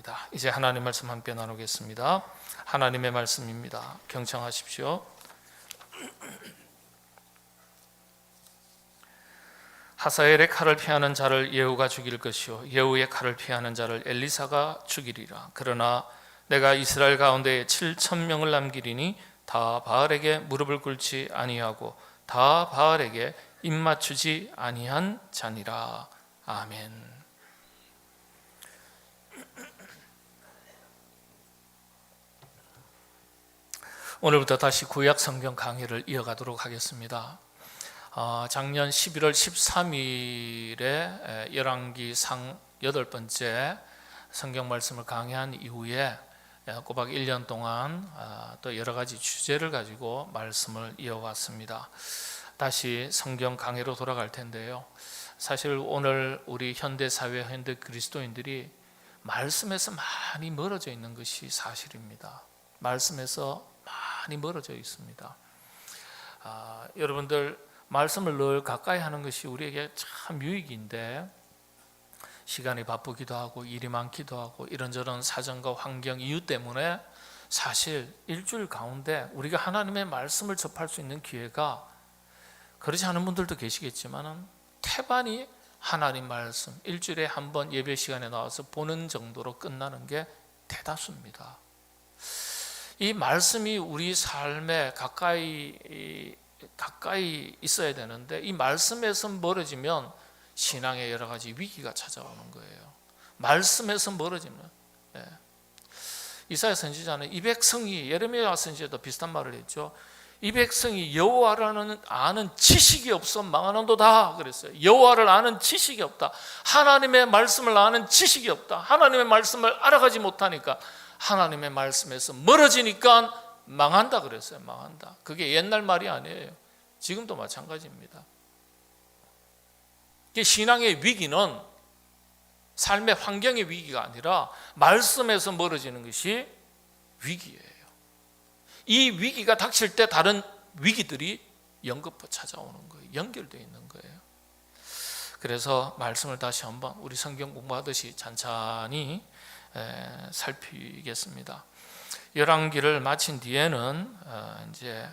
바랍니다. 이제 하나님 말씀 함께 나누겠습니다. 하나님의 말씀입니다. 경청하십시오. 하사엘의 칼을 피하는 자를 예후가 죽일 것이요 예후의 칼을 피하는 자를 엘리사가 죽이리라. 그러나 내가 이스라엘 가운데 7,000명을 남기리니 다 바알에게 무릎을 꿇지 아니하고 다 바알에게 입맞추지 아니한 자니라. 아멘. 오늘부터 다시 구약 성경 강의를 이어가도록 하겠습니다. 작년 11월 13일에 열왕기상 8번째 성경 말씀을 강의한 이후에 꼬박 1년 동안 또 여러 가지 주제를 가지고 말씀을 이어왔습니다. 다시 성경 강의로 돌아갈 텐데요. 사실 오늘 우리 현대사회, 현대 그리스도인들이 말씀에서 많이 멀어져 있는 것이 사실입니다. 말씀에서 많이 멀어져 있습니다. 여러분들 말씀을 늘 가까이 하는 것이 우리에게 참 유익인데 시간이 바쁘기도 하고 일이 많기도 하고 이런저런 사정과 환경 이유 때문에 사실 일주일 가운데 우리가 하나님의 말씀을 접할 수 있는 기회가 그렇지 않은 분들도 계시겠지만 태반이 하나님 말씀 일주일에 한 번 예배 시간에 나와서 보는 정도로 끝나는 게 대다수입니다. 이 말씀이 우리 삶에 가까이 있어야 되는데 이 말씀에서 멀어지면 신앙에 여러 가지 위기가 찾아오는 거예요. 말씀에서 멀어지면 이사야 선지자는 이 백성이 예레미야 선지자도 비슷한 말을 했죠. 이 백성이 여호와를 아는 지식이 없어 망하는도다 그랬어요. 여호와를 아는 지식이 없다. 하나님의 말씀을 아는 지식이 없다. 하나님의 말씀을 알아가지 못하니까 하나님의 말씀에서 멀어지니까 망한다 그랬어요. 망한다. 그게 옛날 말이 아니에요. 지금도 마찬가지입니다. 신앙의 위기는 삶의 환경의 위기가 아니라 말씀에서 멀어지는 것이 위기예요. 이 위기가 닥칠 때 다른 위기들이 연거푸 찾아오는 거예요. 연결되어 있는 거예요. 그래서 말씀을 다시 한번 우리 성경 공부하듯이 찬찬히 살피겠습니다. 열왕기를 마친 뒤에는 이제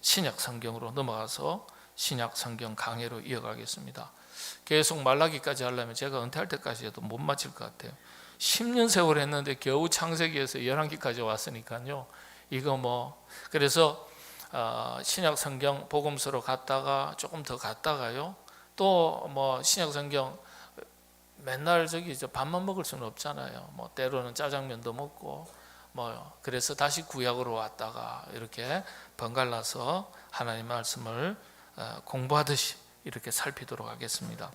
신약 성경으로 넘어가서 신약 성경 강해로 이어가겠습니다. 계속 말라기까지 하려면 제가 은퇴할 때까지 해도 못 마칠 것 같아요. 10년 세월 했는데 겨우 창세기에서 열왕기까지 왔으니까요. 이거 그래서 신약 성경 복음서로 갔다가 조금 더 갔다가요. 또 신약 성경 맨날 밥만 먹을 수는 없잖아요. 때로는 짜장면도 먹고 그래서 다시 구약으로 왔다가 이렇게 번갈아서 하나님 말씀을 공부하듯이 이렇게 살피도록 하겠습니다.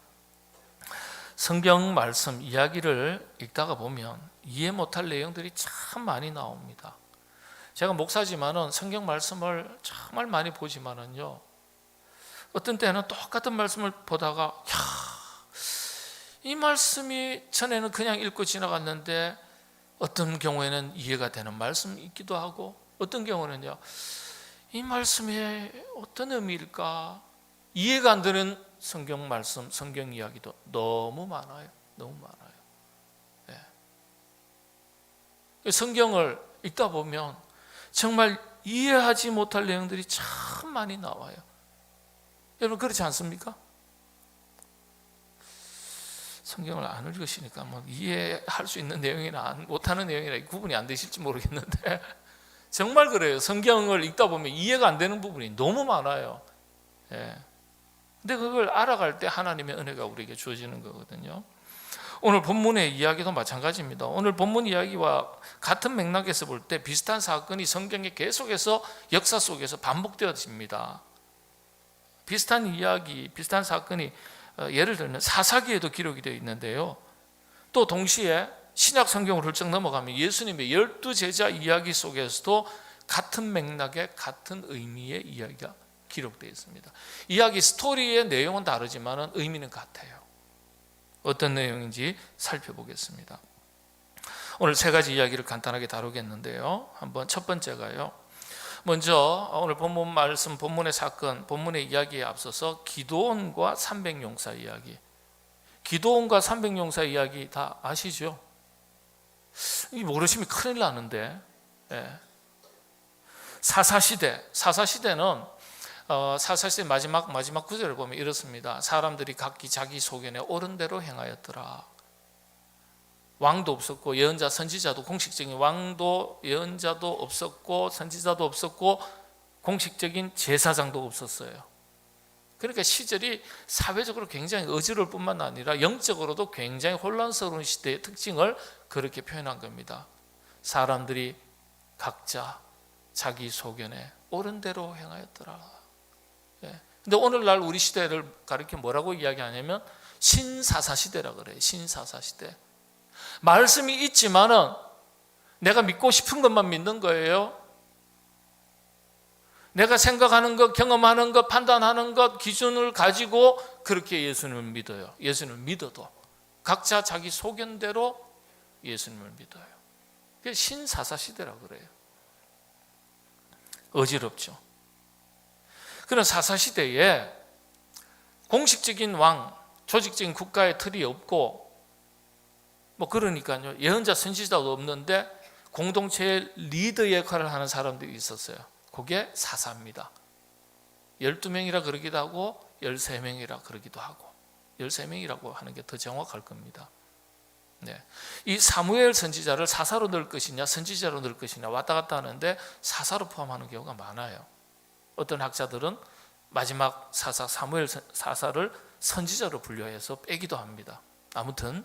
성경 말씀 이야기를 읽다가 보면 이해 못할 내용들이 참 많이 나옵니다. 제가 목사지만은 성경 말씀을 정말 많이 보지만은요. 어떤 때는 똑같은 말씀을 보다가 이 말씀이 전에는 그냥 읽고 지나갔는데 어떤 경우에는 이해가 되는 말씀이 있기도 하고 어떤 경우는요 이 말씀이 어떤 의미일까 이해가 안 되는 성경 말씀, 성경 이야기도 너무 많아요. 너무 많아요. 성경을 읽다 보면 정말 이해하지 못할 내용들이 참 많이 나와요. 여러분 그렇지 않습니까? 성경을 안 읽으시니까 이해할 수 있는 내용이나 못하는 내용이나 구분이 안 되실지 모르겠는데 정말 그래요. 성경을 읽다 보면 이해가 안 되는 부분이 너무 많아요. 근데 그걸 알아갈 때 하나님의 은혜가 우리에게 주어지는 거거든요. 오늘 본문의 이야기도 마찬가지입니다. 오늘 본문 이야기와 같은 맥락에서 볼 때 비슷한 사건이 성경에 계속해서 역사 속에서 반복되어집니다. 비슷한 이야기, 비슷한 사건이 예를 들면 사사기에도 기록이 되어 있는데요. 또 동시에 신약 성경을 훌쩍 넘어가면 예수님의 12제자 이야기 속에서도 같은 맥락의 같은 의미의 이야기가 기록되어 있습니다. 이야기 스토리의 내용은 다르지만 의미는 같아요. 어떤 내용인지 살펴보겠습니다. 오늘 세 가지 이야기를 간단하게 다루겠는데요. 한번 첫 번째가요. 먼저 오늘 본문 말씀, 본문의 사건, 본문의 이야기에 앞서서 기드온과 300용사 이야기. 기드온과 300용사 이야기 다 아시죠? 이 모르시면 큰일 나는데. 예. 사사시대는 사사시대 마지막 구절을 보면 이렇습니다. 사람들이 각기 자기 소견에 옳은 대로 행하였더라. 왕도 없었고 예언자 선지자도, 공식적인 왕도 예언자도 없었고 선지자도 없었고 공식적인 제사장도 없었어요. 그러니까 시절이 사회적으로 굉장히 어지러울 뿐만 아니라 영적으로도 굉장히 혼란스러운 시대의 특징을 그렇게 표현한 겁니다. 사람들이 각자 자기 소견에 옳은 대로 행하였더라. 예. 근데 오늘날 우리 시대를 가리켜 뭐라고 이야기하냐면 신사사시대라 그래요. 신사사시대. 말씀이 있지만은 내가 믿고 싶은 것만 믿는 거예요. 내가 생각하는 것, 경험하는 것, 판단하는 것 기준을 가지고 그렇게 예수님을 믿어요. 예수님을 믿어도 각자 자기 소견대로 예수님을 믿어요. 그게 신사사시대라 그래요. 어지럽죠. 그런 사사시대에 공식적인 왕, 조직적인 국가의 틀이 없고 뭐 그러니까요, 예언자 선지자도 없는데 공동체의 리더 역할을 하는 사람들이 있었어요. 그게 사사입니다. 12명이라 그러기도 하고 13명이라 그러기도 하고 13명이라고 하는 게 더 정확할 겁니다. 네. 이 사무엘 선지자를 사사로 넣을 것이냐 선지자로 넣을 것이냐 왔다 갔다 하는데 사사로 포함하는 경우가 많아요. 어떤 학자들은 마지막 사사 사무엘 사사를 선지자로 분류해서 빼기도 합니다. 아무튼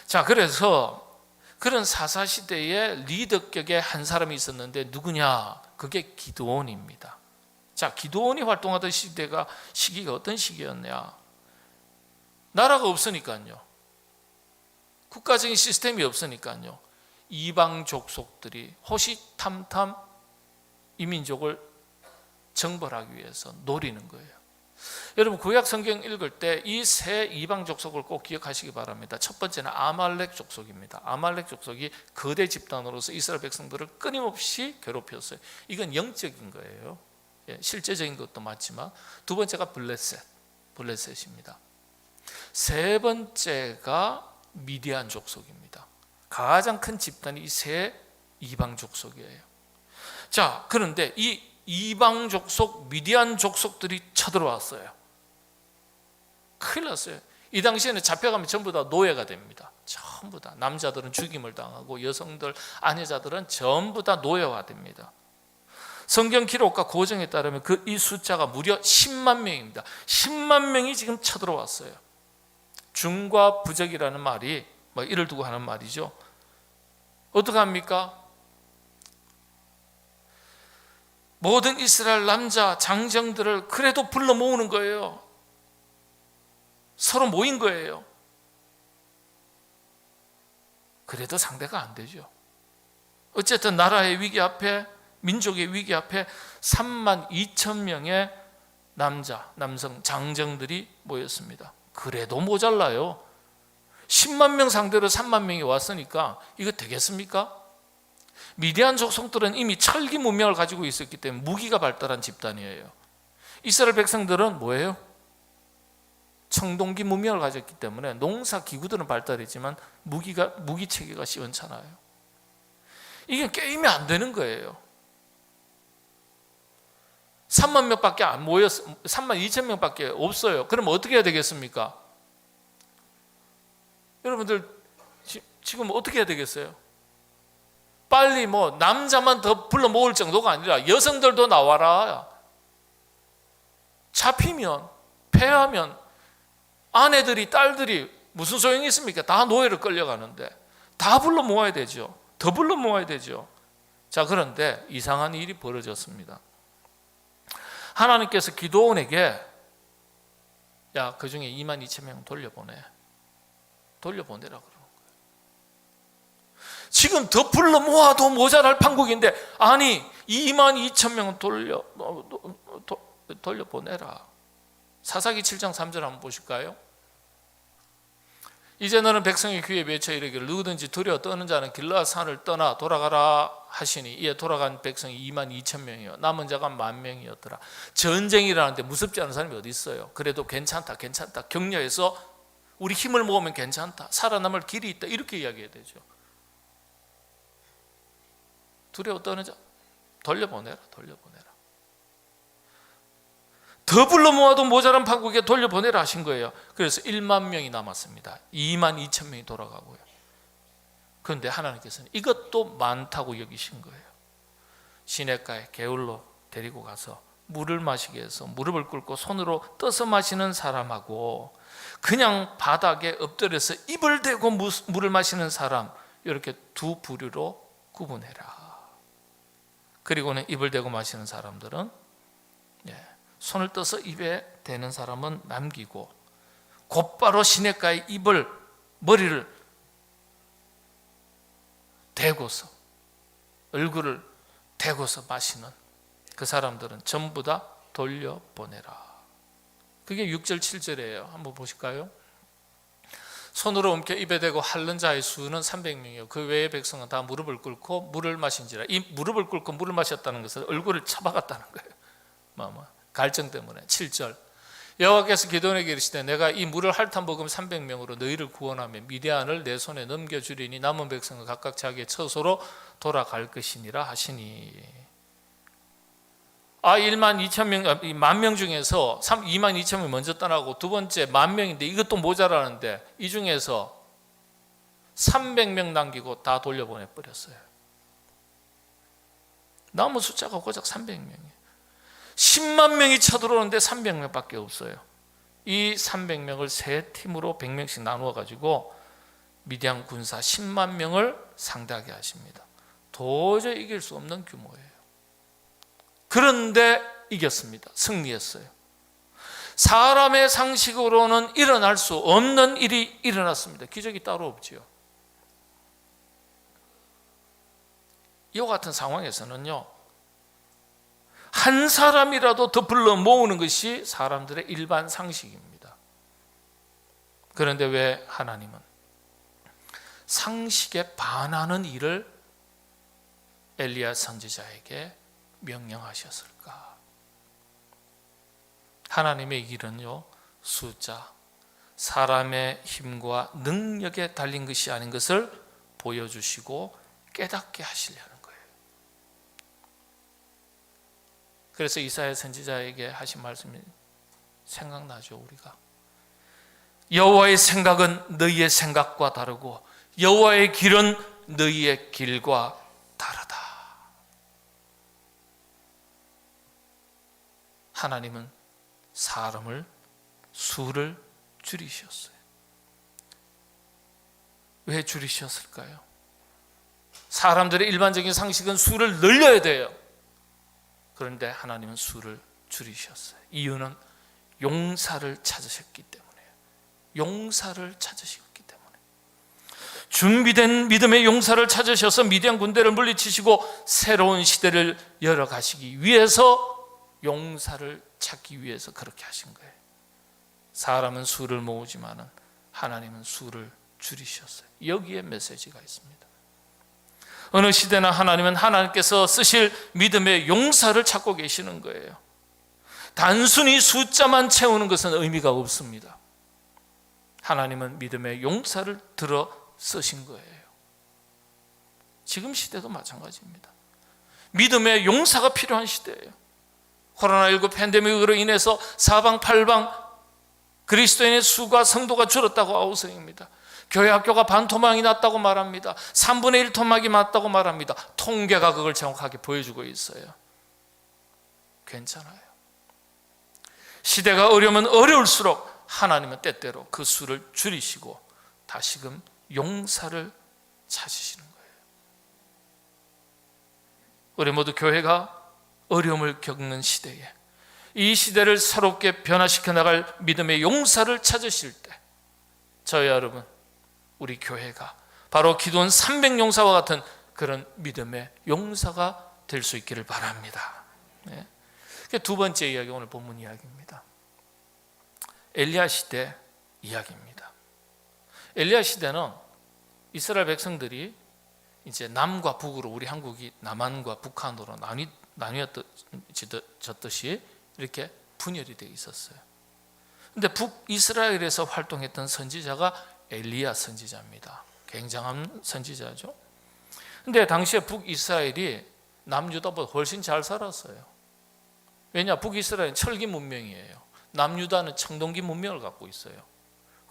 자, 그래서 그런 사사시대에 리더격의 한 사람이 있었는데 누구냐? 그게 기드온입니다. 자, 기드온이 활동하던 시기가 어떤 시기였냐? 나라가 없으니까요. 국가적인 시스템이 없으니까요. 이방 족속들이 호시탐탐 이민족을 정벌하기 위해서 노리는 거예요. 여러분 구약 성경 읽을 때 이 세 이방 족속을 꼭 기억하시기 바랍니다. 첫 번째는 아말렉 족속입니다. 아말렉 족속이 거대 집단으로서 이스라엘 백성들을 끊임없이 괴롭혔어요. 이건 영적인 거예요. 실제적인 것도 맞지만 두 번째가 블레셋입니다. 세 번째가 미디안 족속입니다. 가장 큰 집단이 이 세 이방 족속이에요. 자, 그런데 이 이방 족속, 미디안 족속들이 쳐들어왔어요. 큰일 났어요. 이 당시에는 잡혀가면 전부 다 노예가 됩니다. 전부 다. 남자들은 죽임을 당하고 여성들, 아내자들은 전부 다 노예화 됩니다. 성경 기록과 고정에 따르면 이 숫자가 무려 10만 명입니다. 10만 명이 지금 쳐들어왔어요. 중과 부적이라는 말이 뭐 이를 두고 하는 말이죠. 어떻게 합니까? 모든 이스라엘 남자 장정들을 그래도 불러 모으는 거예요. 서로 모인 거예요. 그래도 상대가 안 되죠. 어쨌든 나라의 위기 앞에, 민족의 위기 앞에 3만 2천 명의 남성 장정들이 모였습니다. 그래도 모자라요. 10만 명 상대로 3만 명이 왔으니까 이거 되겠습니까? 미디안 족속들은 이미 철기 문명을 가지고 있었기 때문에 무기가 발달한 집단이에요. 이스라엘 백성들은 뭐예요? 청동기 문명을 가졌기 때문에 농사 기구들은 발달했지만 무기 체계가 시원찮아요. 이게 게임이 안 되는 거예요. 3만 명밖에 안 모였어. 3만 2천 명밖에 없어요. 그럼 어떻게 해야 되겠습니까? 여러분들 지금 어떻게 해야 되겠어요? 빨리 남자만 더 불러 모을 정도가 아니라 여성들도 나와라. 잡히면, 패하면 아내들이, 딸들이 무슨 소용이 있습니까? 다 노예로 끌려가는데 다 불러 모아야 되죠. 더 불러 모아야 되죠. 자, 그런데 이상한 일이 벌어졌습니다. 하나님께서 기드온에게 그 중에 2만 2천 명 돌려보내라 그러는 거예요. 지금 더 불러 모아도 모자랄 판국인데 아니 2만 2천 명은 돌려보내라. 사사기 7장 3절 한번 보실까요? 이제 너는 백성의 귀에 외쳐 이르기를 누구든지 두려워 떠는 자는 길르앗 산을 떠나 돌아가라 하시니 이에 돌아간 백성이 2만 2천 명이요 남은 자가 10,000명이었더라. 전쟁이라는데 무섭지 않은 사람이 어디 있어요? 그래도 괜찮다 격려해서 우리 힘을 모으면 괜찮다, 살아남을 길이 있다, 이렇게 이야기해야 되죠. 두려워 떠느자. 돌려보내라. 더 불러 모아도 모자란 판국에 돌려보내라 하신 거예요. 그래서 1만 명이 남았습니다. 2만 2천 명이 돌아가고요. 그런데 하나님께서는 이것도 많다고 여기신 거예요. 시냇가에 게을로 데리고 가서 물을 마시게 해서 무릎을 꿇고 손으로 떠서 마시는 사람하고 그냥 바닥에 엎드려서 입을 대고 물을 마시는 사람, 이렇게 두 부류로 구분해라. 그리고는 입을 대고 마시는 사람들은 손을 떠서 입에 대는 사람은 남기고 곧바로 시냇가에 머리를 대고서 얼굴을 대고서 마시는 그 사람들은 전부 다 돌려보내라. 그게 6절 7절이에요. 한번 보실까요? 손으로 옮겨 입에 대고 핥는 자의 수는 300명이요 그 외의 백성은 다 무릎을 꿇고 물을 마신지라. 이 무릎을 꿇고 물을 마셨다는 것은 얼굴을 쳐박았다는 거예요. 갈증 때문에. 7절 여호와께서 기드온에게 이르시되 내가 이 물을 핥아 먹으면 300명으로 너희를 구원하며 미디안을 내 손에 넘겨주리니 남은 백성은 각각 자기의 처소로 돌아갈 것이니라 하시니. 1만 2천 명, 1만 명 중에서 2만 2천 명 먼저 떠나고 두 번째 10,000명인데 이것도 모자라는데 이 중에서 300명 남기고 다 돌려보내버렸어요. 남은 숫자가 고작 300명이에요. 10만 명이 쳐들어오는데 300명밖에 없어요. 이 300명을 세 팀으로 100명씩 나누어 가지고 미디안 군사 10만 명을 상대하게 하십니다. 도저히 이길 수 없는 규모예요. 그런데 이겼습니다. 승리했어요. 사람의 상식으로는 일어날 수 없는 일이 일어났습니다. 기적이 따로 없지요. 이와 같은 상황에서는요, 한 사람이라도 더 불러 모으는 것이 사람들의 일반 상식입니다. 그런데 왜 하나님은 상식에 반하는 일을 엘리야 선지자에게 명령하셨을까? 하나님의 길은요, 숫자, 사람의 힘과 능력에 달린 것이 아닌 것을 보여주시고 깨닫게 하시려는 거예요. 그래서 이사야 선지자에게 하신 말씀이 생각나죠. 우리가 여호와의 생각은 너희의 생각과 다르고 여호와의 길은 너희의 길과 다르다. 하나님은 사람을 수를 줄이셨어요. 왜 줄이셨을까요? 사람들의 일반적인 상식은 수를 늘려야 돼요. 그런데 하나님은 수를 줄이셨어요. 이유는 용사를 찾으셨기 때문이에요. 용사를 찾으셨기 때문에. 준비된 믿음의 용사를 찾으셔서 미디안 군대를 물리치시고 새로운 시대를 열어가시기 위해서 용사를 찾기 위해서 그렇게 하신 거예요. 사람은 수를 모으지만은 하나님은 수를 줄이셨어요. 여기에 메시지가 있습니다. 어느 시대나 하나님은 하나님께서 쓰실 믿음의 용사를 찾고 계시는 거예요. 단순히 숫자만 채우는 것은 의미가 없습니다. 하나님은 믿음의 용사를 들어 쓰신 거예요. 지금 시대도 마찬가지입니다. 믿음의 용사가 필요한 시대예요. 코로나19 팬데믹으로 인해서 사방팔방 그리스도인의 수가 성도가 줄었다고 아우성입니다. 교회 학교가 반토막이 났다고 말합니다. 3분의 1 토막이 맞다고 말합니다. 통계가 그걸 정확하게 보여주고 있어요. 괜찮아요. 시대가 어려우면 어려울수록 하나님은 때때로 그 수를 줄이시고 다시금 용사를 찾으시는 거예요. 우리 모두 교회가 어려움을 겪는 시대에 이 시대를 새롭게 변화시켜 나갈 믿음의 용사를 찾으실 때 저희 여러분, 우리 교회가 바로 기도원 300용사와 같은 그런 믿음의 용사가 될 수 있기를 바랍니다. 네. 두 번째 이야기, 오늘 본문 이야기입니다. 엘리야 시대 이야기입니다. 엘리야 시대는 이스라엘 백성들이 이제 남과 북으로, 우리 한국이 남한과 북한으로 나뉘어졌듯이 이렇게 분열이 되어 있었어요. 그런데 북이스라엘에서 활동했던 선지자가 엘리야 선지자입니다. 굉장한 선지자죠. 근데 당시에 북이스라엘이 남유다보다 훨씬 잘 살았어요. 왜냐? 북이스라엘은 철기 문명이에요. 남유다는 청동기 문명을 갖고 있어요.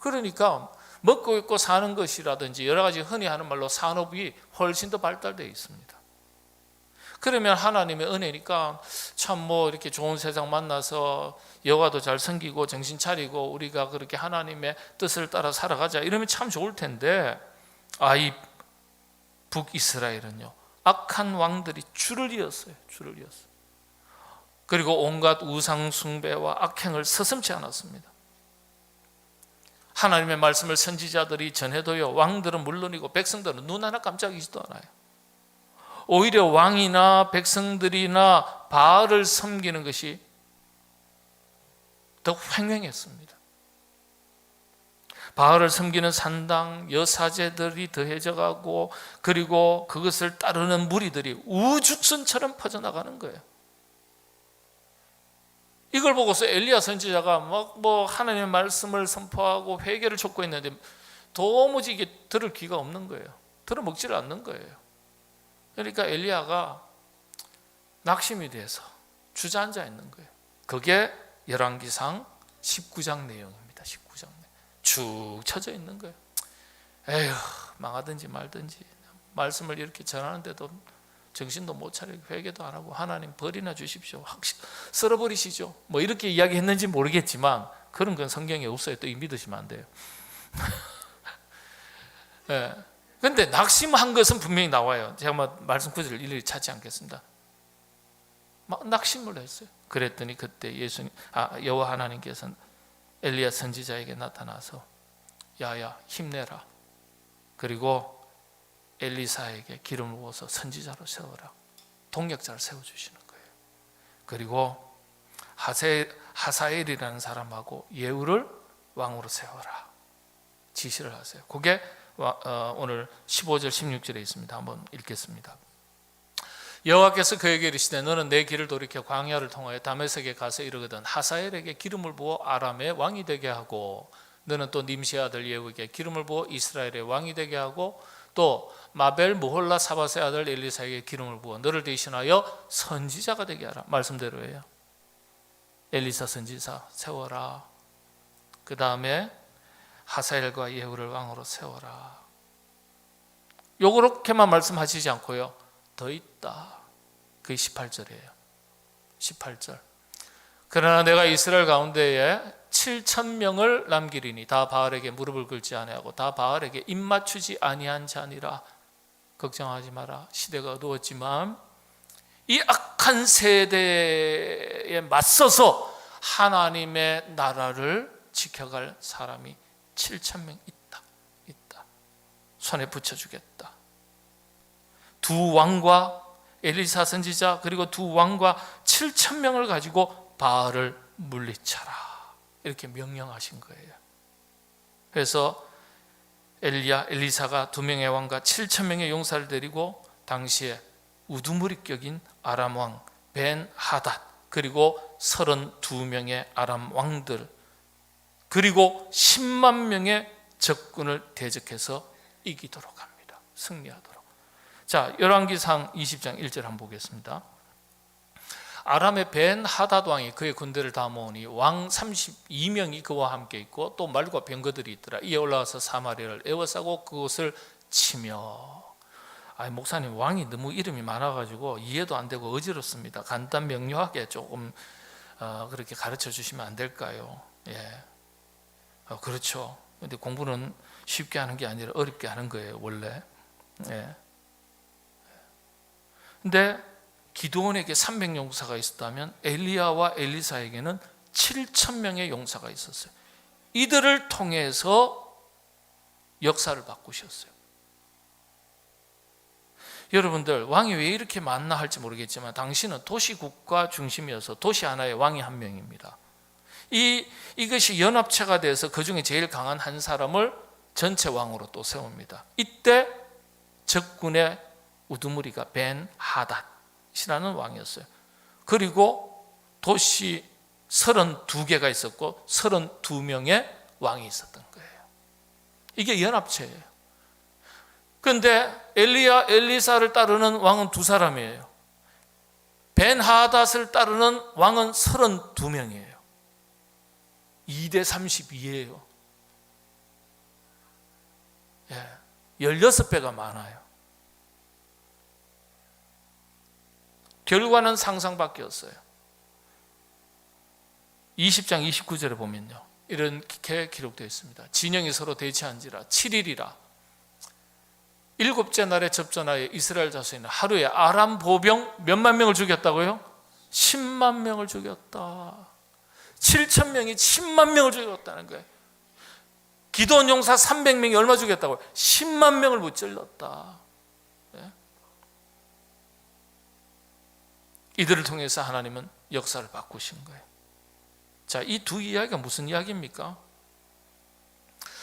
그러니까 먹고 있고 사는 것이라든지 여러 가지 흔히 하는 말로 산업이 훨씬 더 발달되어 있습니다. 그러면 하나님의 은혜니까 참 뭐 이렇게 좋은 세상 만나서 여호와도 잘 섬기고 정신 차리고 우리가 그렇게 하나님의 뜻을 따라 살아가자 이러면 참 좋을 텐데, 이 북이스라엘은요, 악한 왕들이 줄을 이었어요. 줄을 이었어요. 그리고 온갖 우상 숭배와 악행을 서슴지 않았습니다. 하나님의 말씀을 선지자들이 전해도요, 왕들은 물론이고 백성들은 눈 하나 깜짝이지도 않아요. 오히려 왕이나 백성들이나 바알을 섬기는 것이 더 횡행했습니다. 바알을 섬기는 산당, 여사제들이 더해져 가고, 그리고 그것을 따르는 무리들이 우죽순처럼 퍼져나가는 거예요. 이걸 보고서 엘리야 선지자가 막 하나님의 말씀을 선포하고 회개를 촉구했는데 도무지 이게 들을 귀가 없는 거예요. 들어먹지를 않는 거예요. 그러니까 엘리야가 낙심이 돼서 주저앉아 있는 거예요. 그게 열왕기상 19장 내용입니다. 19장 쭉 쳐져 있는 거예요. 에휴, 망하든지 말든지 말씀을 이렇게 전하는데도 정신도 못 차리고 회개도 안 하고 하나님 벌이나 주십시오, 확 쓸어버리시죠, 뭐 이렇게 이야기했는지 모르겠지만 그런 건 성경에 없어요. 또 믿으시면 안 돼요. 네. 근데 낙심한 것은 분명히 나와요. 제가 말씀 구절을 일일이 찾지 않겠습니다. 막 낙심을 했어요. 그랬더니 그때 여호와 하나님께서는 엘리야 선지자에게 나타나서 야야 힘내라, 그리고 엘리사에게 기름을 부어서 선지자로 세워라, 동역자를 세워주시는 거예요. 그리고 하사엘이라는 사람하고 예후를 왕으로 세워라 지시를 하세요. 그게 오늘 15절 16절에 있습니다. 한번 읽겠습니다. 여호와께서 그에게 이르시되 너는 내 길을 돌이켜 광야를 통하여 다메섹에 가서 이르거든 하사엘에게 기름을 부어 아람의 왕이 되게 하고, 너는 또 님시 아들 예후에게 기름을 부어 이스라엘의 왕이 되게 하고, 또 마벨 무홀라 사밧의 아들 엘리사에게 기름을 부어 너를 대신하여 선지자가 되게 하라. 말씀대로예요. 엘리사 선지자 세워라. 그 다음에 하사엘과 예후를 왕으로 세워라. 요렇게만 말씀하시지 않고요, 더 있다. 그게 18절이에요. 18절. 그러나 내가 이스라엘 가운데에 7,000명을 남기리니 다 바알에게 무릎을 꿇지 아니하고 다 바알에게 입 맞추지 아니한 자니라. 걱정하지 마라. 시대가 어두웠지만 이 악한 세대에 맞서서 하나님의 나라를 지켜갈 사람이 7,000명 있다. 손에 붙여주겠다. 두 왕과 엘리사 선지자 그리고 두 왕과 7,000명을 가지고 바알을 물리쳐라, 이렇게 명령하신 거예요. 그래서 엘리사가 두 명의 왕과 7,000명의 용사를 데리고 당시에 우두머리격인 아람 왕 벤 하닷, 그리고 32명의 아람 왕들, 그리고 10만 명의 적군을 대적해서 이기도록 합니다. 승리하도록. 자, 열왕기상 20장 1절 한번 보겠습니다. 아람의 벤 하닷 왕이 그의 군대를 다 모으니 왕 32명이 그와 함께 있고 또 말과 병거들이 있더라. 이에 올라와서 사마리아를 에워싸고 그곳을 치며. 목사님, 왕이 너무 이름이 많아가지고 이해도 안 되고 어지럽습니다. 간단 명료하게 조금 그렇게 가르쳐 주시면 안 될까요? 예. 그렇죠. 근데 공부는 쉽게 하는 게 아니라 어렵게 하는 거예요, 원래. 예. 근데 기드온에게 300용사가 있었다면 엘리야와 엘리사에게는 7,000명의 용사가 있었어요. 이들을 통해서 역사를 바꾸셨어요. 여러분들, 왕이 왜 이렇게 많나 할지 모르겠지만 당신은 도시국가 중심이어서 도시 하나에 왕이 한 명입니다. 이것이 연합체가 돼서 그 중에 제일 강한 한 사람을 전체 왕으로 또 세웁니다. 이때 적군의 우두머리가 벤 하닷이라는 왕이었어요. 그리고 도시 32개가 있었고 32명의 왕이 있었던 거예요. 이게 연합체예요. 그런데 엘리야 엘리사를 따르는 왕은 2사람이에요. 벤하닷을 따르는 왕은 32명이에요. 2대 32예요. 16배가 많아요. 결과는 상상밖에 없어요. 20장 29절에 보면요, 이렇게 기록되어 있습니다. 진영이 서로 대치한지라 7일이라 7째 날에 접전하여 이스라엘 자손이 하루에 아람 보병 몇만 명을 죽였다고요? 10만 명을 죽였다. 7천 명이 10만 명을 죽였다는 거예요. 기드온 용사 300명이 얼마 죽였다고요? 10만 명을 무찔렀다. 이들을 통해서 하나님은 역사를 바꾸신 거예요. 자, 이 두 이야기가 무슨 이야기입니까?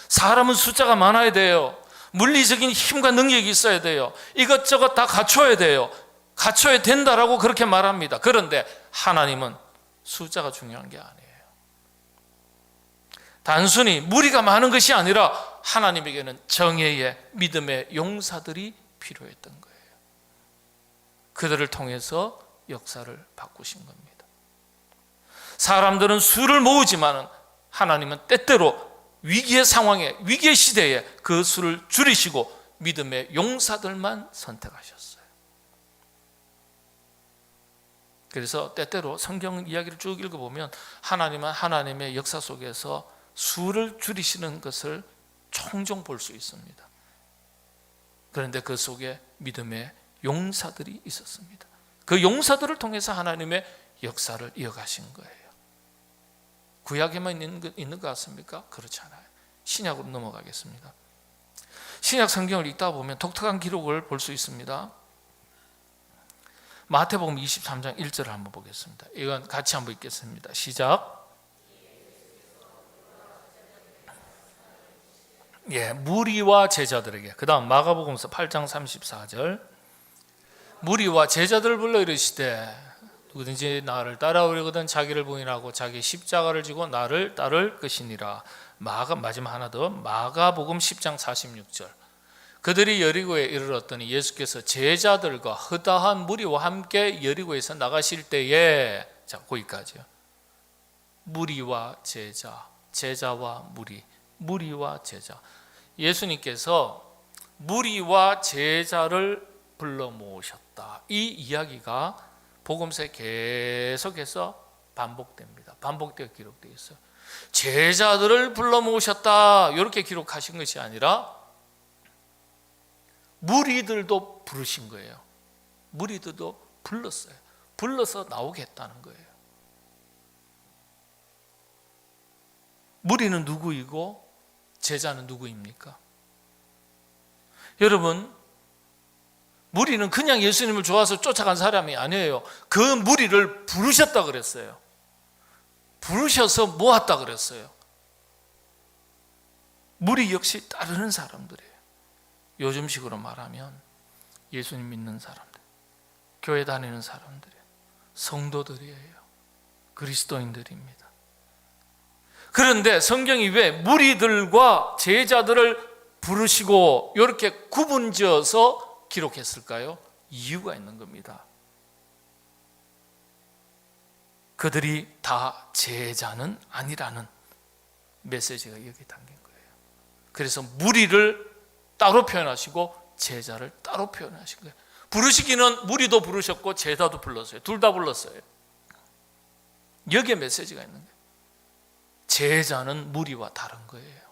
사람은 숫자가 많아야 돼요. 물리적인 힘과 능력이 있어야 돼요. 이것저것 다 갖춰야 돼요. 갖춰야 된다라고 그렇게 말합니다. 그런데 하나님은 숫자가 중요한 게 아니에요. 단순히 무리가 많은 것이 아니라 하나님에게는 정예의 믿음의 용사들이 필요했던 거예요. 그들을 통해서 역사를 바꾸신 겁니다. 사람들은 수를 모으지만 하나님은 때때로 위기의 상황에, 위기의 시대에 그 수를 줄이시고 믿음의 용사들만 선택하셨어요. 그래서 때때로 성경 이야기를 쭉 읽어보면 하나님은 하나님의 역사 속에서 수를 줄이시는 것을 종종 볼 수 있습니다. 그런데 그 속에 믿음의 용사들이 있었습니다. 그 용사들을 통해서 하나님의 역사를 이어가신 거예요. 구약에만 있는 것 같습니까? 그렇지 않아요. 신약으로 넘어가겠습니다. 신약 성경을 읽다 보면 독특한 기록을 볼 수 있습니다. 마태복음 23장 1절을 한번 보겠습니다. 이건 같이 한번 읽겠습니다. 시작. 무리와 제자들에게. 그 다음 마가복음서 8장 34절. 무리와 제자들을 불러 이르시되 누구든지 나를 따라오려거든 자기를 부인하고 자기 십자가를 지고 나를 따를 것이니라. 마지막 하나 더, 마가복음 10장 46절. 그들이 여리고에 이르렀더니 예수께서 제자들과 허다한 무리와 함께 여리고에서 나가실 때에, 자, 거기까지요. 무리와 제자, 제자와 무리, 무리와 제자. 예수님께서 무리와 제자를 불러 모으셨다. 이 이야기가 복음서에 계속해서 반복됩니다. 반복되어 기록되어 있어요. 제자들을 불러 모으셨다 이렇게 기록하신 것이 아니라 무리들도 부르신 거예요. 무리들도 불렀어요. 불러서 나오게 했다는 거예요. 무리는 누구이고 제자는 누구입니까? 여러분, 무리는 그냥 예수님을 좋아서 쫓아간 사람이 아니에요. 그 무리를 부르셨다 그랬어요. 부르셔서 모았다 그랬어요. 무리 역시 따르는 사람들이에요. 요즘식으로 말하면 예수님 믿는 사람들, 교회 다니는 사람들이에요. 성도들이에요. 그리스도인들입니다. 그런데 성경이 왜 무리들과 제자들을 부르시고 이렇게 구분지어서 기록했을까요? 이유가 있는 겁니다. 그들이 다 제자는 아니라는 메시지가 여기 담긴 거예요. 그래서 무리를 따로 표현하시고 제자를 따로 표현하신 거예요. 부르시기는 무리도 부르셨고 제자도 불렀어요. 둘 다 불렀어요. 여기에 메시지가 있는 거예요. 제자는 무리와 다른 거예요.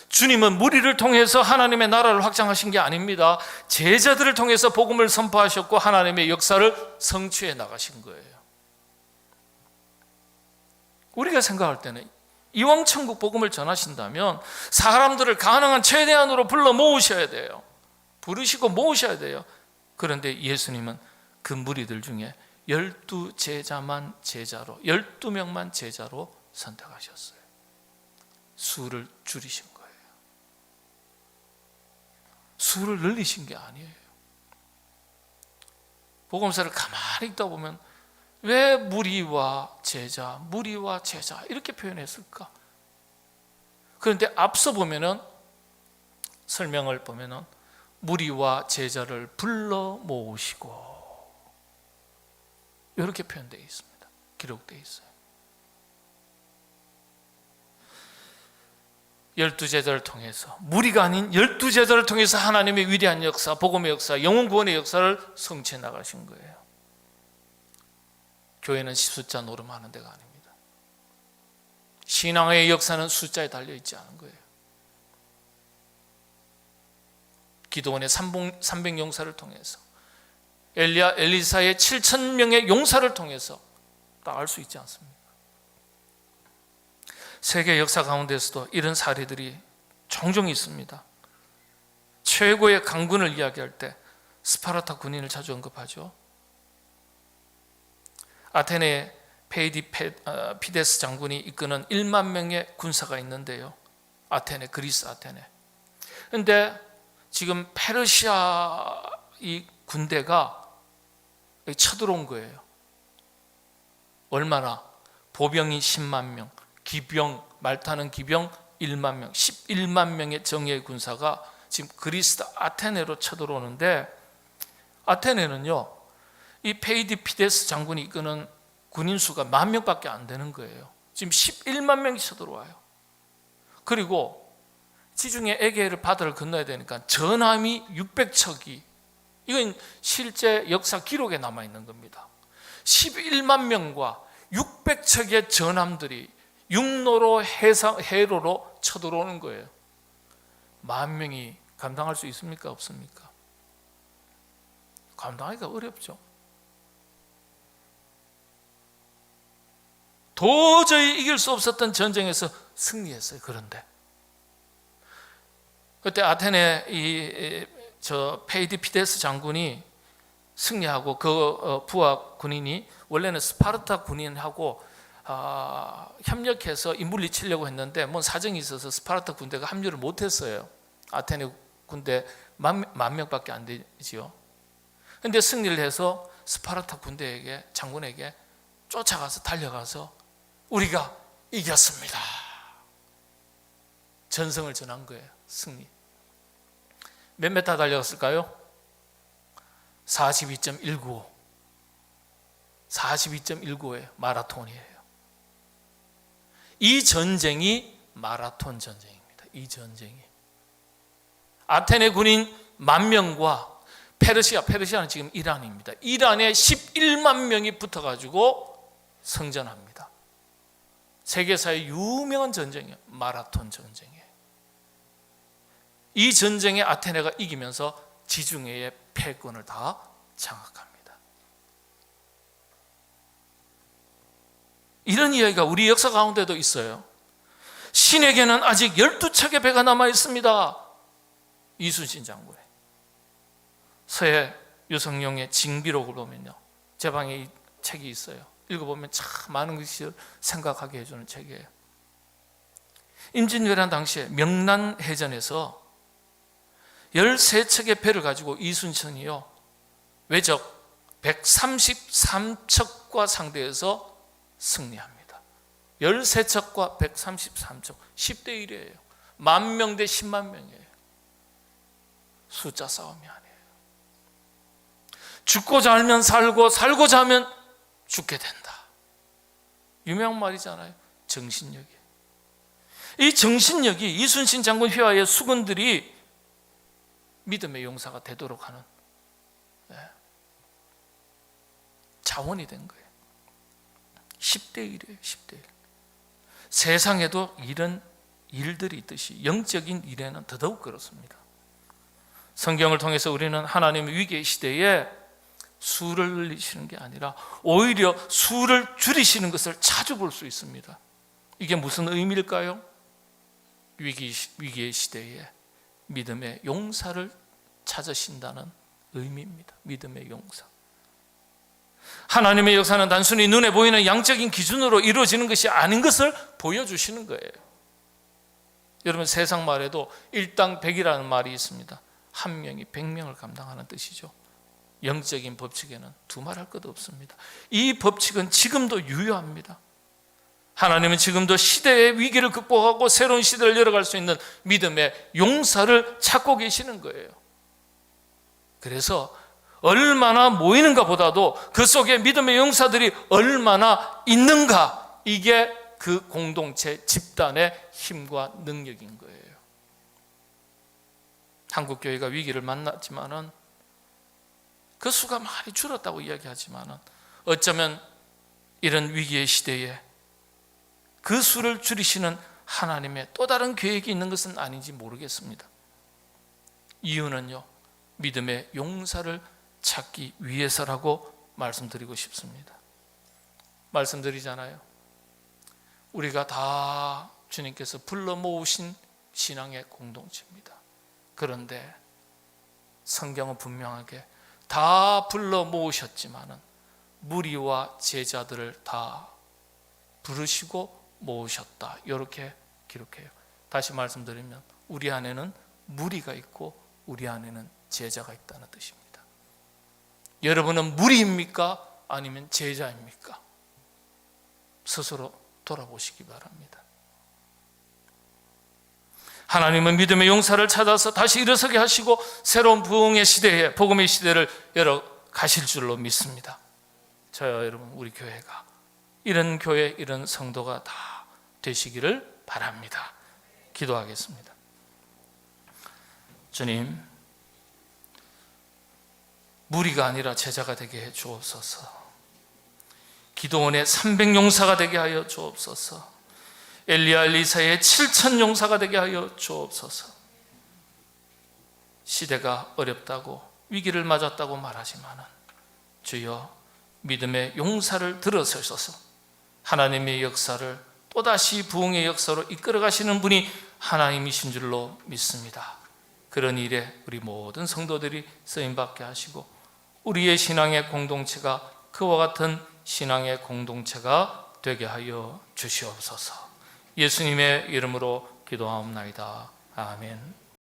주님은 무리를 통해서 하나님의 나라를 확장하신 게 아닙니다. 제자들을 통해서 복음을 선포하셨고 하나님의 역사를 성취해 나가신 거예요. 우리가 생각할 때는 이왕 천국 복음을 전하신다면 사람들을 가능한 최대한으로 불러 모으셔야 돼요. 부르시고 모으셔야 돼요. 그런데 예수님은 그 무리들 중에 12제자만 제자로, 12명만 제자로 선택하셨어요. 수를 줄이신 거예요. 수를 늘리신 게 아니에요. 복음서를 가만히 읽다 보면 왜 무리와 제자, 무리와 제자 이렇게 표현했을까? 그런데 앞서 보면은 설명을 보면은 무리와 제자를 불러 모으시고 이렇게 표현되어 있습니다. 기록되어 있어요. 12제자를 통해서, 무리가 아닌 12제자를 통해서 하나님의 위대한 역사, 복음의 역사, 영혼 구원의 역사를 성취해 나가신 거예요. 교회는 숫자 노름하는 데가 아닙니다. 신앙의 역사는 숫자에 달려있지 않은 거예요. 기도원의 300용사를 통해서, 엘리야, 엘리사의 7,000명의 용사를 통해서 다 알 수 있지 않습니까? 세계 역사 가운데서도 이런 사례들이 종종 있습니다. 최고의 강군을 이야기할 때 스파르타 군인을 자주 언급하죠. 아테네 피데스 장군이 이끄는 1만 명의 군사가 있는데요. 아테네, 그리스 아테네. 그런데 지금 페르시아 이 군대가 쳐들어온 거예요. 얼마나? 보병이 10만 명, 기병, 말 타는 기병 1만 명, 11만 명의 정예 군사가 지금 그리스 아테네로 쳐들어오는데, 아테네는요, 이 페이디피데스 장군이 이끄는 군인 수가 10,000명밖에 안 되는 거예요. 지금 11만 명이 쳐들어와요. 그리고 지중해 에게해를 바다를 건너야 되니까 전함이 600척이, 이건 실제 역사 기록에 남아 있는 겁니다. 11만 명과 600척의 전함들이 육로로 해로로 쳐들어오는 거예요. 10,000명이 감당할 수 있습니까? 없습니까? 감당하기가 어렵죠. 도저히 이길 수 없었던 전쟁에서 승리했어요. 그런데 그때 아테네 페이디피데스 장군이 승리하고 그 부하 군인이 원래는 스파르타 군인하고 협력해서 이 물리치려고 했는데 뭔 사정이 있어서 스파르타 군대가 합류를 못했어요. 아테네 군대 10,000명밖에 안 되지요. 그런데 승리를 해서 스파르타 군대에게, 장군에게 쫓아가서 달려가서 우리가 이겼습니다. 전성을 전한 거예요. 승리. 몇 메타 달려갔을까요? 42.195. 42.195예요. 마라톤이에요. 이 전쟁이 마라톤 전쟁입니다. 이 전쟁이. 아테네 군인 10,000명과 페르시아는 지금 이란입니다. 이란에 11만 명이 붙어가지고 성전합니다. 세계사의 유명한 전쟁이에요. 마라톤 전쟁이에요. 이 전쟁에 아테네가 이기면서 지중해의 패권을 다 장악합니다. 이런 이야기가 우리 역사 가운데도 있어요. 신에게는 아직 12척의 배가 남아 있습니다. 이순신 장군의 서해 유성룡의 징비록을 보면요, 제 방에 이 책이 있어요. 읽어보면 참 많은 것을 생각하게 해주는 책이에요. 임진왜란 당시에 명란해전에서 13척의 배를 가지고 이순신이요, 외적 133척과 상대해서 승리합니다. 13척과 133척, 10대 1이에요. 10,000명 대 10만 명이에요. 숫자 싸움이 아니에요. 죽고자 하면 살고, 살고자 하면 죽게 된다. 유명한 말이잖아요. 정신력이. 이 정신력이 이순신 장군 휘하의 수군들이 믿음의 용사가 되도록 하는 자원이 된 거예요. 10대 1이에요. 10대 1. 세상에도 이런 일들이 있듯이 영적인 일에는 더더욱 그렇습니다. 성경을 통해서 우리는 하나님의 위기의 시대에 수를 늘리시는 게 아니라 오히려 수를 줄이시는 것을 자주 볼 수 있습니다. 이게 무슨 의미일까요? 위기의 시대에 믿음의 용사를 찾으신다는 의미입니다. 믿음의 용사. 하나님의 역사는 단순히 눈에 보이는 양적인 기준으로 이루어지는 것이 아닌 것을 보여주시는 거예요. 여러분, 세상 말에도 일당백이라는 말이 있습니다. 한 명이 100명을 감당하는 뜻이죠. 영적인 법칙에는 두말할 것 없습니다. 이 법칙은 지금도 유효합니다. 하나님은 지금도 시대의 위기를 극복하고 새로운 시대를 열어갈 수 있는 믿음의 용사를 찾고 계시는 거예요. 그래서 얼마나 모이는가 보다도 그 속에 믿음의 용사들이 얼마나 있는가, 이게 그 공동체 집단의 힘과 능력인 거예요. 한국교회가 위기를 만났지만은 그 수가 많이 줄었다고 이야기하지만은 어쩌면 이런 위기의 시대에 그 수를 줄이시는 하나님의 또 다른 계획이 있는 것은 아닌지 모르겠습니다. 이유는요, 믿음의 용사를 찾기 위해서라고 말씀드리고 싶습니다. 말씀드리잖아요. 우리가 다 주님께서 불러 모으신 신앙의 공동체입니다. 그런데 성경은 분명하게 다 불러 모으셨지만은 무리와 제자들을 다 부르시고 모으셨다, 이렇게 기록해요. 다시 말씀드리면 우리 안에는 무리가 있고 우리 안에는 제자가 있다는 뜻입니다. 여러분은 무리입니까? 아니면 제자입니까? 스스로 돌아보시기 바랍니다. 하나님은 믿음의 용사를 찾아서 다시 일어서게 하시고 새로운 부흥의 시대에, 복음의 시대를 열어 가실 줄로 믿습니다. 저와 여러분, 우리 교회가 이런 교회, 이런 성도가 다 되시기를 바랍니다. 기도하겠습니다. 주님, 무리가 아니라 제자가 되게 해 주옵소서. 기도원의 300용사가 되게 하여 주옵소서. 엘리야 엘리사의 7,000용사가 되게 하여 주옵소서. 시대가 어렵다고, 위기를 맞았다고 말하지만은 주여, 믿음의 용사를 들어서셔서 하나님의 역사를 또다시 부흥의 역사로 이끌어 가시는 분이 하나님이신 줄로 믿습니다. 그런 일에 우리 모든 성도들이 쓰임받게 하시고 우리의 신앙의 공동체가 그와 같은 신앙의 공동체가 되게 하여 주시옵소서. 예수님의 이름으로 기도하옵나이다. 아멘.